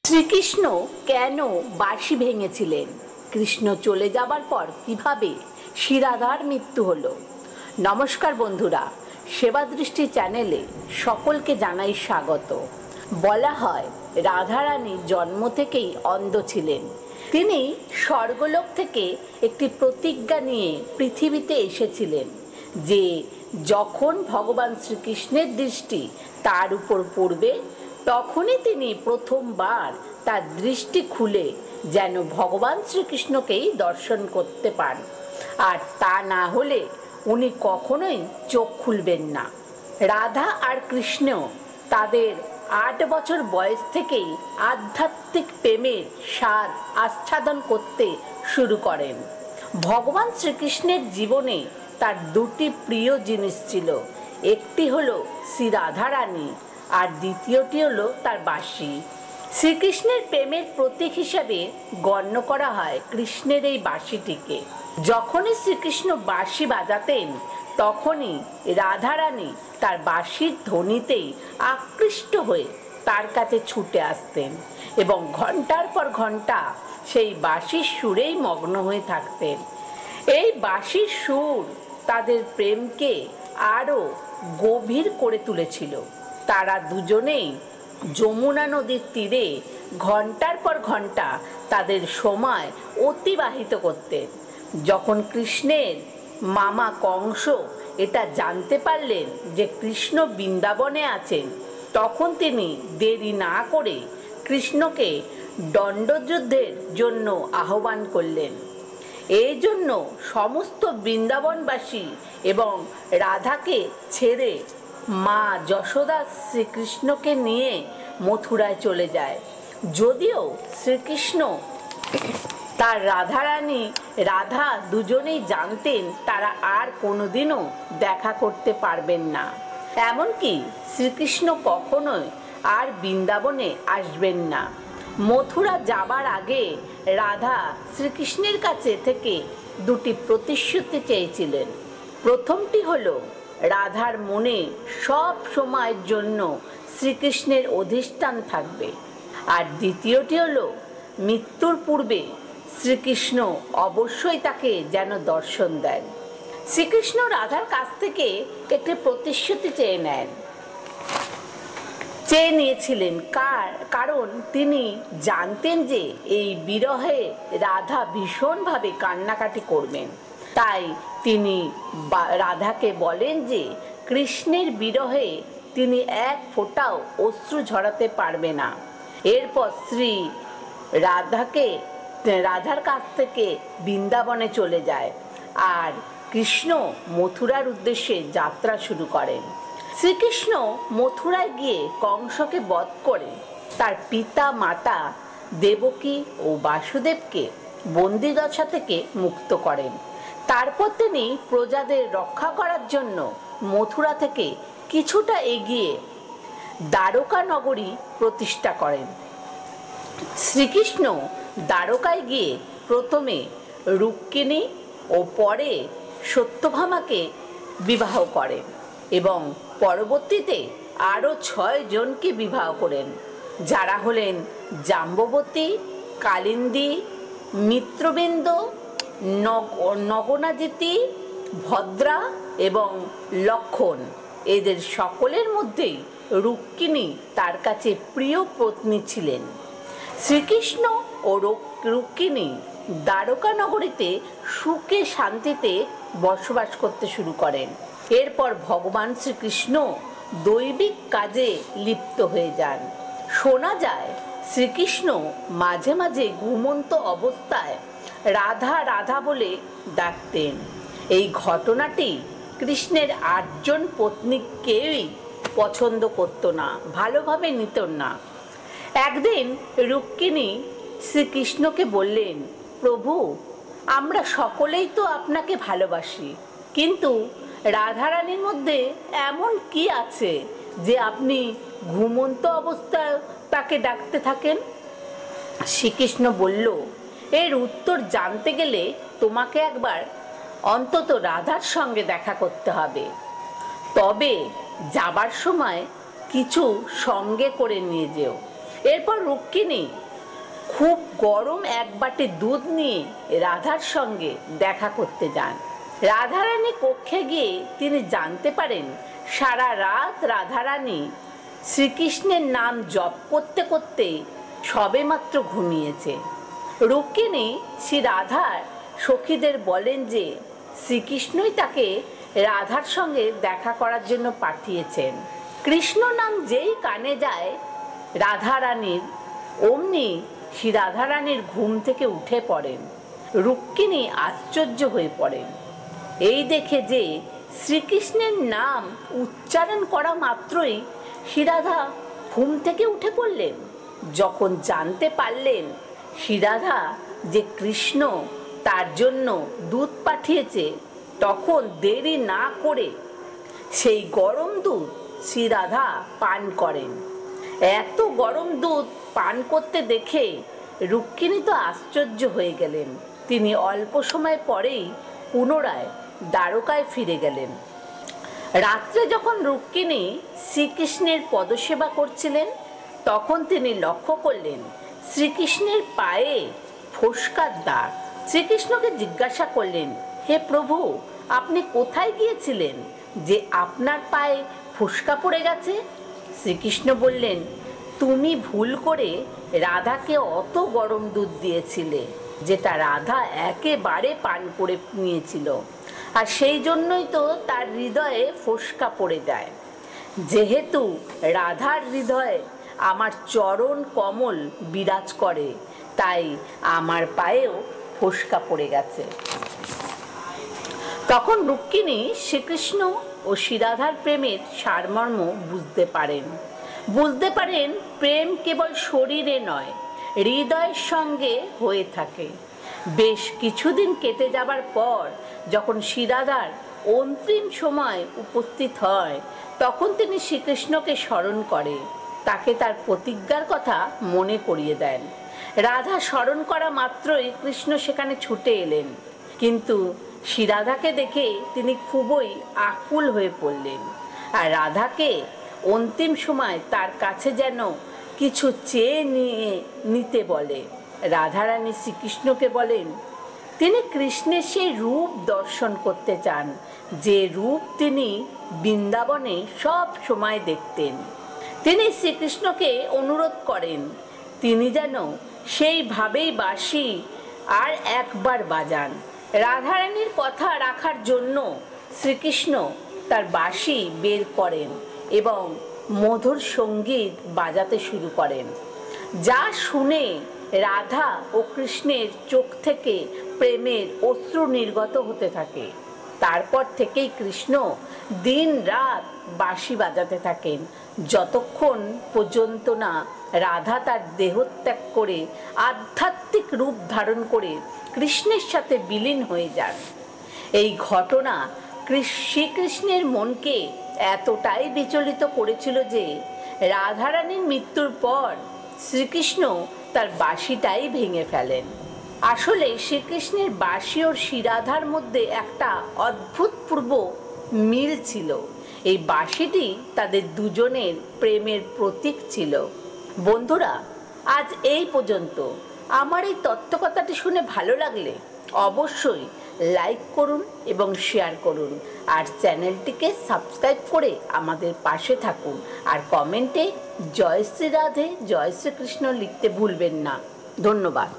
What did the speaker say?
শ্রীকৃষ্ণ কেন বাঁশি ভেঙেছিলেন? কৃষ্ণ চলে যাবার পর কিভাবে শ্রীরাধার মৃত্যু হলো? নমস্কার বন্ধুরা, সেবা দৃষ্টি চ্যানেলে সকলকে জানাই স্বাগত। বলা হয় রাধারানী জন্ম থেকেই অন্ধ ছিলেন। তিনি স্বর্গলোক থেকে একটি প্রতিজ্ঞা নিয়ে পৃথিবীতে এসেছিলেন যে যখন ভগবান শ্রীকৃষ্ণের দৃষ্টি তার উপর পড়বে তখনই তিনি প্রথমবার তার দৃষ্টি খুলে যেন ভগবান শ্রীকৃষ্ণকেই দর্শন করতে পান, আর তা না হলে উনি কখনোই চোখ খুলবেন না। রাধা আর কৃষ্ণ তাদের 8 বছর বয়স থেকেই আধ্যাত্মিক প্রেমের স্বাদ আস্বাদন করতে শুরু করেন। ভগবান শ্রীকৃষ্ণের জীবনে তার দুটি প্রিয় জিনিস ছিল, একটি হলো শ্রী রাধারানী আর দ্বিতীয়টি হলো তার বাঁশি। শ্রীকৃষ্ণের প্রেমের প্রতীক হিসাবে গণ্য করা হয় কৃষ্ণের এই বাঁশিটিকে। যখনই শ্রীকৃষ্ণ বাঁশি বাজাতেন তখনই রাধারানী তার বাঁশির ধ্বনিতেই আকৃষ্ট হয়ে তার কাছে ছুটে আসতেন এবং ঘন্টার পর ঘন্টা সেই বাঁশির সুরেই মগ্ন হয়ে থাকতেন। এই বাঁশির সুর তাদের প্রেমকে আরও গভীর করে তুলেছিল। তারা দুজনেই যমুনা নদীর তীরে ঘন্টার পর ঘন্টা তাদের সময় অতিবাহিত করতেন। যখন কৃষ্ণের মামা কংস এটা জানতে পারলেন যে কৃষ্ণ বৃন্দাবনে আছেন, তখন তিনি দেরি না করে কৃষ্ণকে দণ্ডযুদ্ধের জন্য আহ্বান করলেন। এই জন্য সমস্ত বৃন্দাবনবাসী এবং রাধাকে ছেড়ে মা যশোদা শ্রীকৃষ্ণকে নিয়ে মথুরায় চলে যায়। যদিও শ্রীকৃষ্ণ তার রাধা দুজনেই জানতেন তারা আর কোনোদিনও দেখা করতে পারবেন না, এমনকি শ্রীকৃষ্ণ কখনোই আর বৃন্দাবনে আসবেন না। মথুরা যাবার আগে রাধা শ্রীকৃষ্ণের কাছে থেকে দুটি প্রতিশ্রুতি চেয়েছিলেন। প্রথমটি হলো রাধার মনে সব সময়ের জন্য শ্রীকৃষ্ণের অধিষ্ঠান থাকবে, আর দ্বিতীয়টি হলো মৃত্যুর পূর্বে শ্রীকৃষ্ণ অবশ্যই তাকে যেন দর্শন দেন। শ্রীকৃষ্ণ রাধার কাছ থেকে একটি প্রতিশ্রুতি চেয়ে নিয়েছিলেন, কারণ তিনি জানতেন যে এই বিরহে রাধা ভীষণভাবে কান্নাকাটি করবেন। তাই তিনি রাধাকে বলেন যে কৃষ্ণের বিরহে তিনি এক ফোঁটাও অশ্রু ঝরাতে পারবে না। এরপর শ্রী রাধার কাছ থেকে বৃন্দাবনে চলে যায় আর কৃষ্ণ মথুরার উদ্দেশ্যে যাত্রা শুরু করেন। শ্রীকৃষ্ণ মথুরায় গিয়ে কংসকে বধ করে তার পিতা মাতা দেবকী ও বাসুদেবকে বন্দিদশা থেকে মুক্ত করেন। তারপর তিনি প্রজাদের রক্ষা করার জন্য মথুরা থেকে কিছুটা এগিয়ে দ্বারকা নগরী প্রতিষ্ঠা করেন। শ্রীকৃষ্ণ দ্বারকায় গিয়ে প্রথমে রুক্মিণী ও পরে সত্যভামাকে বিবাহ করেন এবং পরবর্তীতে আরও 6 জনকে বিবাহ করেন, যারা হলেন জাম্ববতী, কালিন্দী, মিত্রবিন্দ, নগনাজিতি, ভদ্রা এবং লক্ষণ। এদের সকলের মধ্যেই রুক্মিণী তার কাছে প্রিয় পত্নী ছিলেন। শ্রীকৃষ্ণ ও রুক্মিণী দ্বারকা নগরীতে সুখে শান্তিতে বসবাস করতে শুরু করেন। এরপর ভগবান শ্রীকৃষ্ণ দৈবিক কাজে লিপ্ত হয়ে যান। শোনা যায় শ্রীকৃষ্ণ মাঝে মাঝে ঘুমন্ত অবস্থায় রাধা রাধা বলে ডাকতেন। এই ঘটনাটি কৃষ্ণের 8 জন পত্নী কেউই পছন্দ করত না, ভালোভাবে নিত না। একদিন রুক্মিণী শ্রীকৃষ্ণকে বললেন, প্রভু, আমরা সকলেই তো আপনাকে ভালোবাসি, কিন্তু রাধারানীর মধ্যে এমন কি আছে যে আপনি ঘুমন্ত অবস্থায় তাকে ডাকতে থাকেন? শ্রীকৃষ্ণ বলল, এর উত্তর জানতে গেলে তোমাকে একবার অন্তত রাধার সঙ্গে দেখা করতে হবে। তবে যাবার সময় কিছু সঙ্গে করে নিয়ে যেও। এরপর রুক্মিণী খুব গরম এক বাটি দুধ নিয়ে রাধার সঙ্গে দেখা করতে যান। রাধারানী কক্ষে গিয়ে তিনি জানতে পারেন সারা রাত রাধারানী শ্রীকৃষ্ণের নাম জপ করতে করতে সবেমাত্র ঘুমিয়েছে। রুক্মিণী শ্রী রাধার সখীদের বলেন যে শ্রীকৃষ্ণই তাকে রাধার সঙ্গে দেখা করার জন্য পাঠিয়েছেন। কৃষ্ণ নাম যেই কানে যায় রাধারানীর, অমনি শ্রী রাধারানীর ঘুম থেকে উঠে পড়েন। রুক্মিণী আশ্চর্য হয়ে পড়েন এই দেখে যে শ্রীকৃষ্ণের নাম উচ্চারণ করা মাত্রই শ্রী রাধা ঘুম থেকে উঠে পড়লেন। যখন জানতে পারলেন শ্রী রাধা যে কৃষ্ণ তার জন্য দুধ পাঠিয়েছে, তখন দেরি না করে সেই গরম দুধ শ্রী রাধা পান করেন। এত গরম দুধ পান করতে দেখে রুক্মিণী তো আশ্চর্য হয়ে গেলেন। তিনি অল্প সময় পরেই পুনরায় দ্বারকায় ফিরে গেলেন। রাত্রে যখন রুক্মিণী শ্রীকৃষ্ণের পদসেবা করছিলেন, তখন তিনি লক্ষ্য করলেন শ্রীকৃষ্ণের পায়ে ফোস্কার দাগ। শ্রীকৃষ্ণকে জিজ্ঞাসা করলেন, হে প্রভু, আপনি কোথায় গিয়েছিলেন যে আপনার পায়ে ফোস্কা পড়ে গেছে? শ্রীকৃষ্ণ বললেন, তুমি ভুল করে রাধাকে অত গরম দুধ দিয়েছিলে, যেটা রাধা একেবারে পান করে নিয়েছিল, আর সেই জন্যই তো তার হৃদয়ে ফোস্কা পড়ে যায়। যেহেতু রাধার হৃদয়ে আমার চরণ কমল বিরাজ করে, তাই আমার পায়েও ফোস্কা পড়ে গেছে। তখন রুক্মিণী শ্রীকৃষ্ণ ও শ্রী রাধার প্রেমের সারমর্ম বুঝতে পারেন প্রেম কেবল শরীরে নয়, হৃদয়ের সঙ্গে হয়ে থাকে। বেশ কিছুদিন কেটে যাবার পর যখন শ্রী রাধার অন্তিম সময় উপস্থিত হয়, তখন তিনি শ্রীকৃষ্ণকে স্মরণ করে তাকে তার প্রতিজ্ঞার কথা মনে করিয়ে দেন। রাধা স্মরণ করা মাত্রই কৃষ্ণ সেখানে ছুটে এলেন, কিন্তু শ্রী রাধাকে দেখে তিনি খুবই আকুল হয়ে পড়লেন, আর রাধাকে অন্তিম সময় তার কাছে যেন কিছু চেয়ে নিতে বলে। রাধারানী শ্রীকৃষ্ণকে বলেন তিনি কৃষ্ণের সেই রূপ দর্শন করতে চান, যে রূপ তিনি বৃন্দাবনে সব সময় দেখতেন। তিনি শ্রীকৃষ্ণকে অনুরোধ করেন তিনি যেন সেইভাবেই বাঁশি আর একবার বাজান। রাধারানীর কথা রাখার জন্য শ্রীকৃষ্ণ তার বাঁশি বের করেন এবং মধুর সঙ্গীত বাজাতে শুরু করেন, যা শুনে রাধা ও কৃষ্ণের চোখ থেকে প্রেমের অশ্রু নির্গত হতে থাকে। তারপর থেকেই কৃষ্ণ দিন রাত বাঁশি বাজাতে থাকেন, যতক্ষণ পর্যন্ত না রাধা তার দেহত্যাগ করে আধ্যাত্মিক রূপ ধারণ করে কৃষ্ণের সাথে বিলীন হয়ে যান। এই ঘটনা শ্রীকৃষ্ণের মনকে এতটাই বিচলিত করেছিল যে রাধারানীর মৃত্যুর পর শ্রীকৃষ্ণ তার বাঁশিটাই ভেঙে ফেলেন। আসলে শ্রীকৃষ্ণের বাঁশি ও শ্রী রাধার মধ্যে একটা অভূতপূর্ব মিল ছিল। এই বাঁশিটি তাদের দুজনের প্রেমের প্রতীক ছিল। বন্ধুরা, আজ এই পর্যন্ত। আমার এই তত্ত্বকথাটি শুনে ভালো লাগলে অবশ্যই লাইক করুন এবং শেয়ার করুন, আর চ্যানেলটিকে সাবস্ক্রাইব করে আমাদের পাশে থাকুন, আর কমেন্টে জয় শ্রী রাধে, জয় শ্রীকৃষ্ণ লিখতে ভুলবেন না। ধন্যবাদ।